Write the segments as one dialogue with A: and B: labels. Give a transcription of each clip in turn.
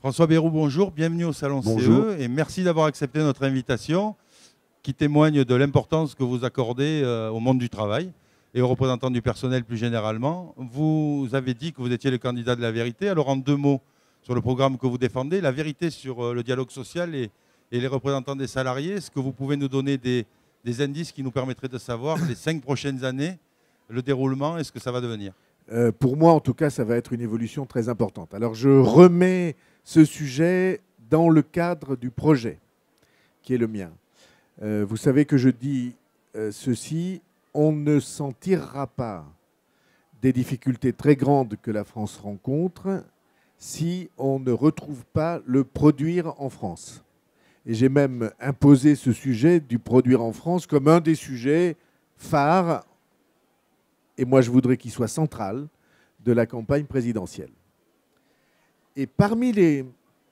A: François Bayrou, bonjour, bienvenue au Salon
B: Bonjour.
A: CE et merci d'avoir accepté notre invitation qui témoigne de l'importance que vous accordez au monde du travail et aux représentants du personnel plus généralement. Vous avez dit que vous étiez le candidat de la vérité. Alors en 2 mots sur le programme que vous défendez, la vérité sur le dialogue social et les représentants des salariés. Est-ce que vous pouvez nous donner des indices qui nous permettraient de savoir les 5 prochaines années, le déroulement et ce que ça va devenir?
B: Pour moi, en tout cas, ça va être une évolution très importante. Alors, je remets ce sujet dans le cadre du projet qui est le mien. Vous savez que je dis ceci, on ne s'en tirera pas des difficultés très grandes que la France rencontre si on ne retrouve pas le produire en France. Et j'ai même imposé ce sujet du produire en France comme un des sujets phares, et moi je voudrais qu'il soit central, de la campagne présidentielle. Et parmi les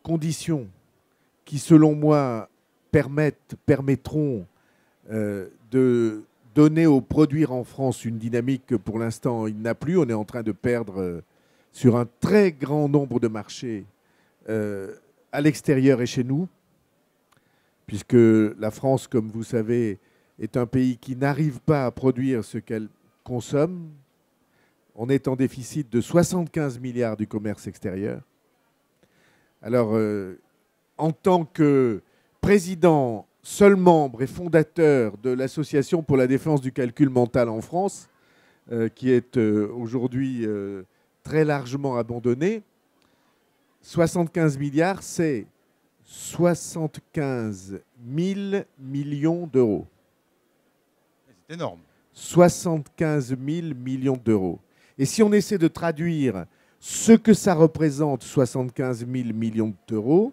B: conditions qui, selon moi, permettront de donner au produire en France une dynamique que pour l'instant il n'a plus, on est en train de perdre sur un très grand nombre de marchés à l'extérieur et chez nous, puisque la France, comme vous savez, est un pays qui n'arrive pas à produire ce qu'elle consomme. On est en déficit de 75 milliards du commerce extérieur. Alors, en tant que président, seul membre et fondateur de l'Association pour la défense du calcul mental en France, qui est aujourd'hui très largement abandonnée, 75 milliards, c'est 75 000 millions d'euros.
A: C'est énorme.
B: 75 000 millions d'euros. Et si on essaie de traduire ce que ça représente, 75 000 millions d'euros,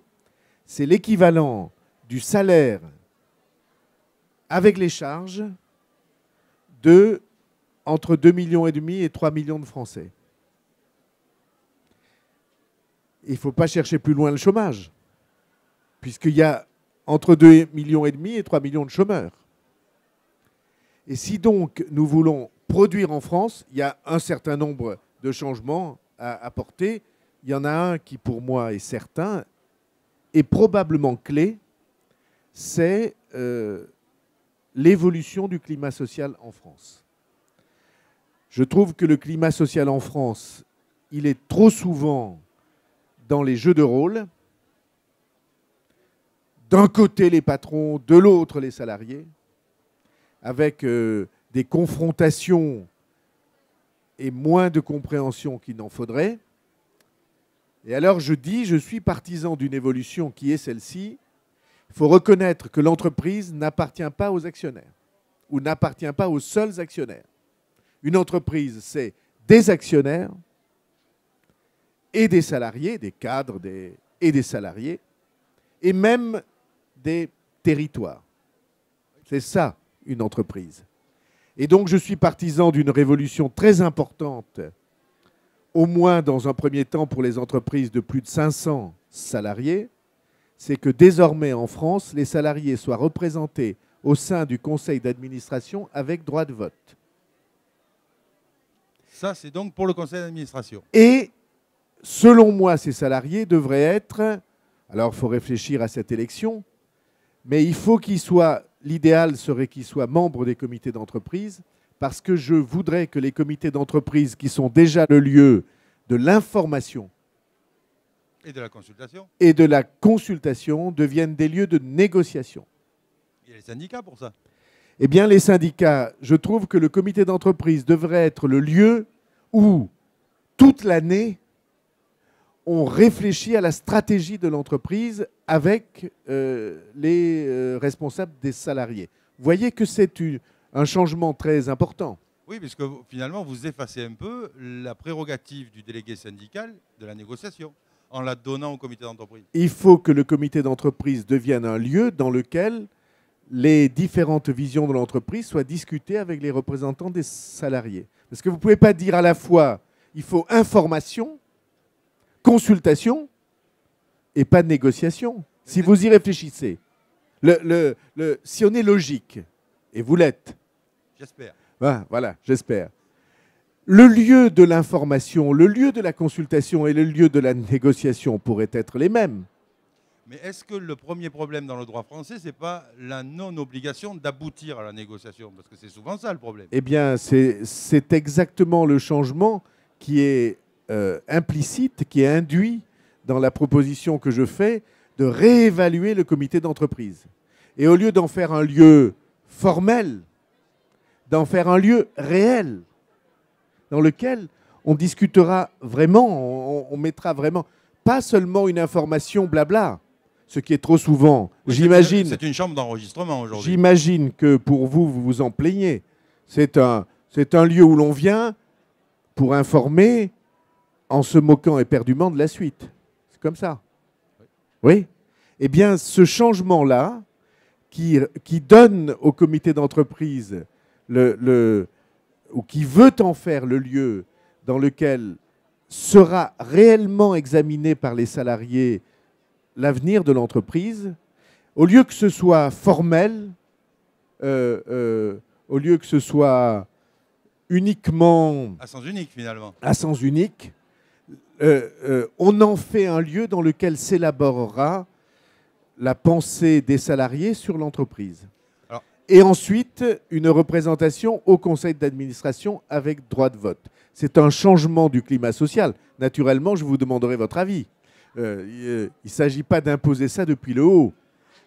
B: c'est l'équivalent du salaire avec les charges de entre 2,5 millions et 3 millions de Français. Il ne faut pas chercher plus loin le chômage, puisqu'il y a entre 2,5 millions et 3 millions de chômeurs. Et si donc nous voulons produire en France, il y a un certain nombre de changements à apporter. Il y en a un qui, pour moi, est certain et probablement clé, c'est l'évolution du climat social en France. Je trouve que le climat social en France, il est trop souvent dans les jeux de rôle. D'un côté les patrons, de l'autre les salariés, avec des confrontations et moins de compréhension qu'il n'en faudrait. Et alors je suis partisan d'une évolution qui est celle-ci. Il faut reconnaître que l'entreprise n'appartient pas aux actionnaires ou n'appartient pas aux seuls actionnaires. Une entreprise, c'est des actionnaires et des salariés, des cadres et des salariés, et même des territoires. C'est ça, une entreprise. Et donc, je suis partisan d'une révolution très importante, au moins dans un premier temps pour les entreprises de plus de 500 salariés, c'est que désormais en France, les salariés soient représentés au sein du conseil d'administration avec droit de vote.
A: Ça, c'est donc pour le conseil d'administration.
B: Et, selon moi, ces salariés devraient être... Alors, il faut réfléchir à cette élection, mais il faut qu'ils soient... L'idéal serait qu'ils soient membres des comités d'entreprise, parce que je voudrais que les comités d'entreprise, qui sont déjà le lieu de l'information
A: et de la consultation,
B: deviennent des lieux de négociation.
A: Il y a les syndicats pour ça.
B: Eh bien, les syndicats, je trouve que le comité d'entreprise devrait être le lieu où, toute l'année, on réfléchit à la stratégie de l'entreprise avec les responsables des salariés. Vous voyez que c'est un changement très important.
A: Oui, puisque finalement, vous effacez un peu la prérogative du délégué syndical de la négociation en la donnant au comité d'entreprise.
B: Il faut que le comité d'entreprise devienne un lieu dans lequel les différentes visions de l'entreprise soient discutées avec les représentants des salariés. Parce que vous ne pouvez pas dire à la fois il faut information, consultation et pas de négociation. Si vous y réfléchissez, si on est logique, et vous l'êtes,
A: j'espère.
B: Voilà, j'espère. Le lieu de l'information, le lieu de la consultation et le lieu de la négociation pourraient être les mêmes.
A: Mais est-ce que le premier problème dans le droit français, ce n'est pas la non-obligation d'aboutir à la négociation? Parce que c'est souvent ça le problème.
B: Eh bien, c'est exactement le changement qui est implicite, qui est induit dans la proposition que je fais de réévaluer le comité d'entreprise. Et au lieu d'en faire un lieu formel, d'en faire un lieu réel, dans lequel on discutera vraiment, on mettra vraiment, pas seulement une information blabla, ce qui est trop souvent.
A: Oui,
B: j'imagine.
A: C'est une chambre d'enregistrement aujourd'hui.
B: J'imagine que pour vous, vous vous en plaignez. C'est un lieu où l'on vient pour informer en se moquant éperdument de la suite. C'est comme ça. Oui. Eh bien, ce changement-là, qui donne au comité d'entreprise ou qui veut en faire le lieu dans lequel sera réellement examiné par les salariés l'avenir de l'entreprise, au lieu que ce soit formel, au lieu que ce soit uniquement...
A: À sens unique, finalement.
B: À sens unique, on en fait un lieu dans lequel s'élaborera la pensée des salariés sur l'entreprise. Et ensuite, une représentation au conseil d'administration avec droit de vote. C'est un changement du climat social. Naturellement, je vous demanderai votre avis. Il ne s'agit pas d'imposer ça depuis le haut.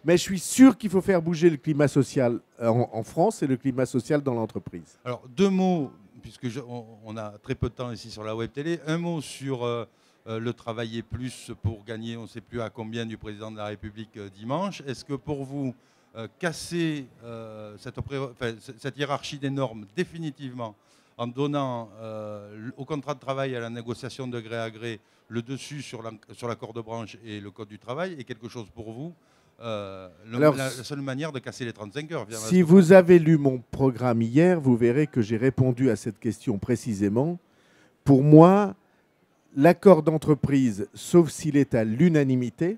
B: Mais je suis sûr qu'il faut faire bouger le climat social en France et le climat social dans l'entreprise.
A: Alors, deux mots, puisque on a très peu de temps ici sur la web télé. Un mot sur le travailler plus pour gagner, on ne sait plus à combien, du président de la République dimanche. Est-ce que pour vous, casser cette hiérarchie des normes définitivement en donnant au contrat de travail et à la négociation de gré à gré le dessus sur l'accord de branche et le code du travail est quelque chose pour vous la seule manière de casser les 35 heures?
B: Si vous avez lu mon programme hier, vous verrez que j'ai répondu à cette question précisément. Pour moi, l'accord d'entreprise, sauf s'il est à l'unanimité,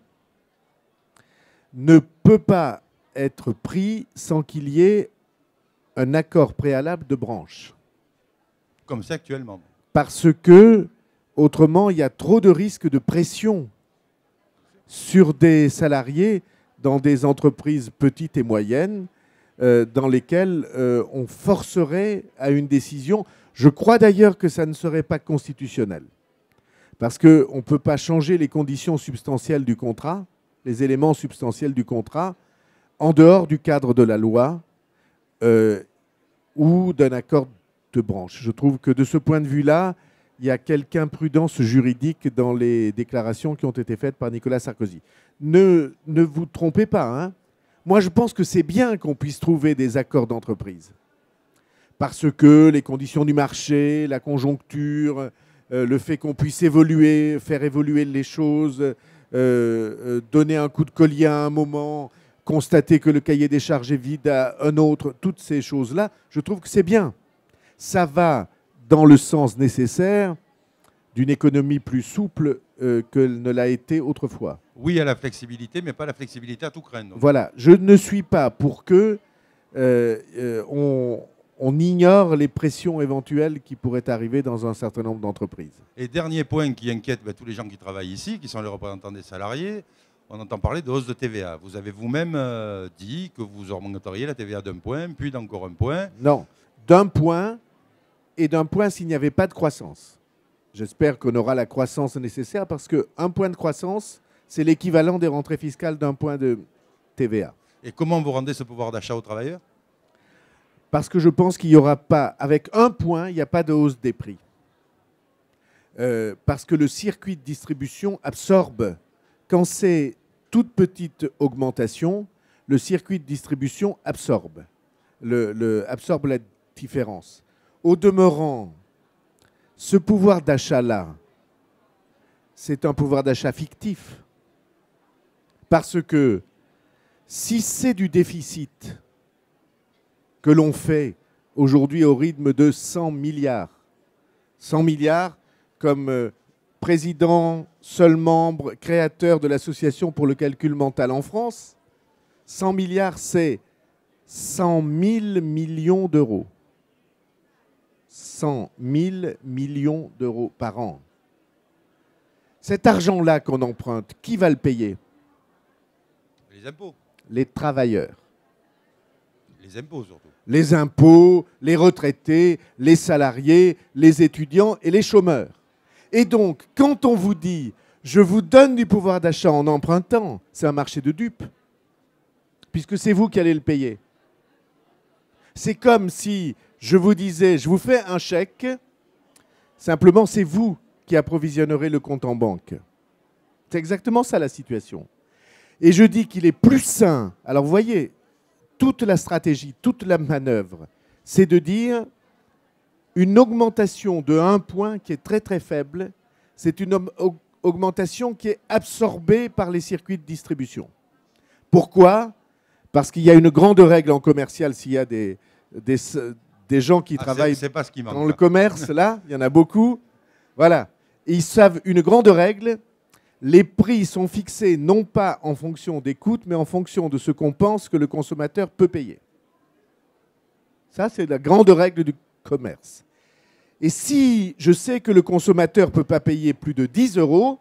B: ne peut pas être pris sans qu'il y ait un accord préalable de branche.
A: Comme c'est actuellement.
B: Parce que, autrement, il y a trop de risques de pression sur des salariés dans des entreprises petites et moyennes dans lesquelles on forcerait à une décision. Je crois d'ailleurs que ça ne serait pas constitutionnel. Parce qu'on ne peut pas changer les conditions substantielles du contrat, les éléments substantiels du contrat, en dehors du cadre de la loi ou d'un accord de branche. Je trouve que de ce point de vue-là, il y a quelque imprudence juridique dans les déclarations qui ont été faites par Nicolas Sarkozy. Ne vous trompez pas, hein. Moi, je pense que c'est bien qu'on puisse trouver des accords d'entreprise. Parce que les conditions du marché, la conjoncture, le fait qu'on puisse évoluer, faire évoluer les choses, donner un coup de collier à un moment, constater que le cahier des charges est vide à un autre, toutes ces choses-là, je trouve que c'est bien. Ça va dans le sens nécessaire d'une économie plus souple qu'elle ne l'a été autrefois.
A: Oui à la flexibilité, mais pas la flexibilité à tout craindre.
B: Voilà, je ne suis pas pour que on ignore les pressions éventuelles qui pourraient arriver dans un certain nombre d'entreprises.
A: Et dernier point qui inquiète tous les gens qui travaillent ici, qui sont les représentants des salariés, on entend parler de hausse de TVA. Vous avez vous-même dit que vous augmenteriez la TVA d'un point, puis d'encore un point.
B: Non, d'un point, et d'un point s'il n'y avait pas de croissance. J'espère qu'on aura la croissance nécessaire parce qu'un point de croissance, c'est l'équivalent des rentrées fiscales d'un point de TVA.
A: Et comment vous rendez ce pouvoir d'achat aux travailleurs?
B: Parce que je pense qu'il n'y aura pas, avec un point, il n'y a pas de hausse des prix. Parce que le circuit de distribution absorbe, quand c'est toute petite augmentation, le circuit de distribution absorbe, absorbe la différence. Au demeurant, ce pouvoir d'achat-là, c'est un pouvoir d'achat fictif. Parce que si c'est du déficit que l'on fait aujourd'hui au rythme de 100 milliards, 100 milliards comme président, seul membre, créateur de l'association pour le calcul mental en France, 100 milliards, c'est 100 000 millions d'euros. 400 000 millions d'euros par an. Cet argent-là qu'on emprunte, qui va le payer?
A: Les impôts.
B: Les travailleurs.
A: Les impôts surtout.
B: Les impôts, les retraités, les salariés, les étudiants et les chômeurs. Et donc, quand on vous dit « je vous donne du pouvoir d'achat en empruntant », c'est un marché de dupes, puisque c'est vous qui allez le payer. C'est comme si je vous disais « je vous fais un chèque », simplement c'est vous qui approvisionnerez le compte en banque. C'est exactement ça la situation. Et je dis qu'il est plus sain. Alors vous voyez, toute la stratégie, toute la manœuvre, c'est de dire une augmentation de 1 point qui est très très faible, c'est une augmentation qui est absorbée par les circuits de distribution. Pourquoi? Parce qu'il y a une grande règle en commercial, s'il y a des gens qui travaillent
A: pas ce qui manque,
B: dans le commerce, là, il y en a beaucoup. Voilà. Et ils savent une grande règle, les prix sont fixés non pas en fonction des coûts, mais en fonction de ce qu'on pense que le consommateur peut payer. Ça, c'est la grande règle du commerce. Et si je sais que le consommateur ne peut pas payer plus de 10 €,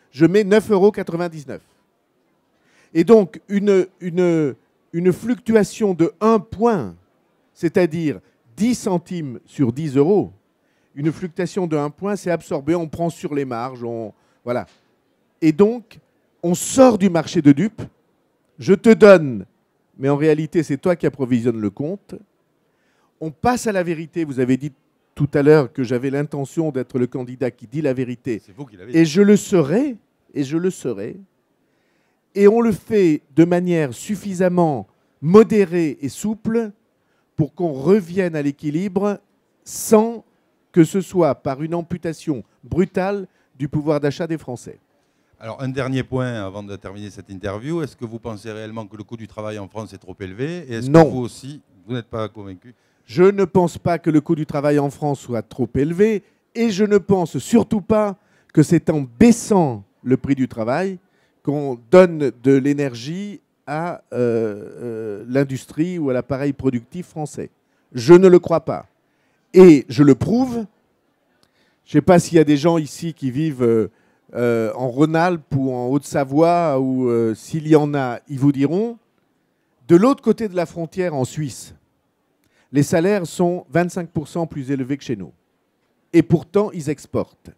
B: je mets 9,99 €. Et donc, une fluctuation de 1 point, c'est-à-dire 10 centimes sur 10 €, une fluctuation de 1 point, c'est absorbé, on prend sur les marges, voilà. Et donc, on sort du marché de dupes, je te donne, mais en réalité, c'est toi qui approvisionnes le compte. On passe à la vérité. Vous avez dit tout à l'heure que j'avais l'intention d'être le candidat qui dit la vérité.
A: C'est vous qui l'avez dit.
B: Et je le serai, et je le serai. Et on le fait de manière suffisamment modérée et souple pour qu'on revienne à l'équilibre sans que ce soit par une amputation brutale du pouvoir d'achat des Français.
A: Alors, un dernier point avant de terminer cette interview. Est-ce que vous pensez réellement que le coût du travail en France est trop élevé? Et est-ce que vous aussi, vous n'êtes pas convaincu?
B: Je ne pense pas que le coût du travail en France soit trop élevé et je ne pense surtout pas que c'est en baissant le prix du travail qu'on donne de l'énergie à l'industrie ou à l'appareil productif français. Je ne le crois pas. Et je le prouve. Je ne sais pas s'il y a des gens ici qui vivent en Rhône-Alpes ou en Haute-Savoie, ou s'il y en a, ils vous diront, de l'autre côté de la frontière, en Suisse, les salaires sont 25% plus élevés que chez nous. Et pourtant, ils exportent.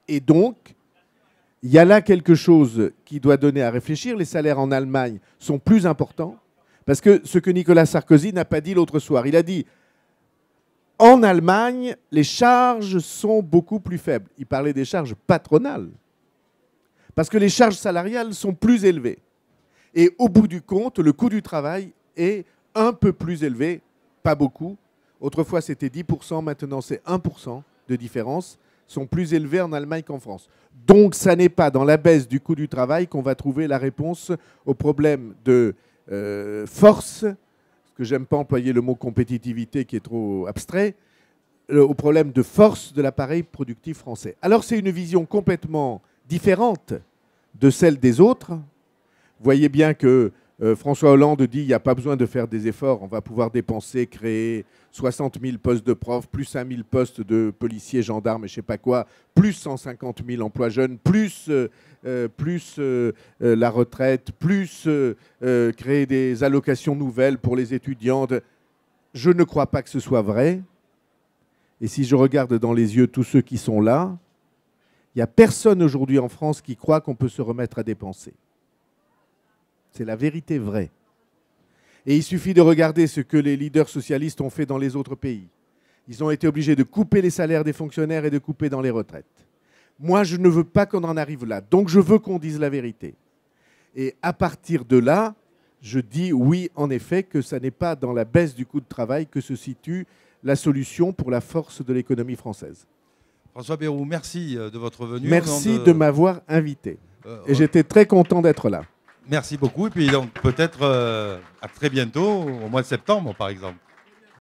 B: Et donc, il y a là quelque chose qui doit donner à réfléchir. Les salaires en Allemagne sont plus importants, parce que ce que Nicolas Sarkozy n'a pas dit l'autre soir, il a dit en Allemagne, les charges sont beaucoup plus faibles. Il parlait des charges patronales, parce que les charges salariales sont plus élevées. Et au bout du compte, le coût du travail est un peu plus élevé, pas beaucoup. Autrefois, c'était 10%, maintenant c'est 1% de différence, sont plus élevés en Allemagne qu'en France. Donc, ça n'est pas dans la baisse du coût du travail qu'on va trouver la réponse au problème de force, que j'aime pas employer le mot compétitivité qui est trop abstrait, au problème de force de l'appareil productif français. Alors c'est une vision complètement différente de celle des autres. Vous voyez bien que François Hollande dit qu'il n'y a pas besoin de faire des efforts, on va pouvoir dépenser, créer 60 000 postes de profs, plus 5 000 postes de policiers, gendarmes et je ne sais pas quoi, plus 150 000 emplois jeunes, plus la retraite, plus créer des allocations nouvelles pour les étudiants. Je ne crois pas que ce soit vrai. Et si je regarde dans les yeux tous ceux qui sont là, il n'y a personne aujourd'hui en France qui croit qu'on peut se remettre à dépenser. C'est la vérité vraie. Et il suffit de regarder ce que les leaders socialistes ont fait dans les autres pays. Ils ont été obligés de couper les salaires des fonctionnaires et de couper dans les retraites. Moi, je ne veux pas qu'on en arrive là. Donc, je veux qu'on dise la vérité. Et à partir de là, je dis oui, en effet, que ce n'est pas dans la baisse du coût de travail que se situe la solution pour la force de l'économie française.
A: François Bayrou, merci de votre venue.
B: Merci de m'avoir invité. Et j'étais très content d'être là.
A: Merci beaucoup. Et puis donc peut-être à très bientôt, au mois de septembre, par exemple.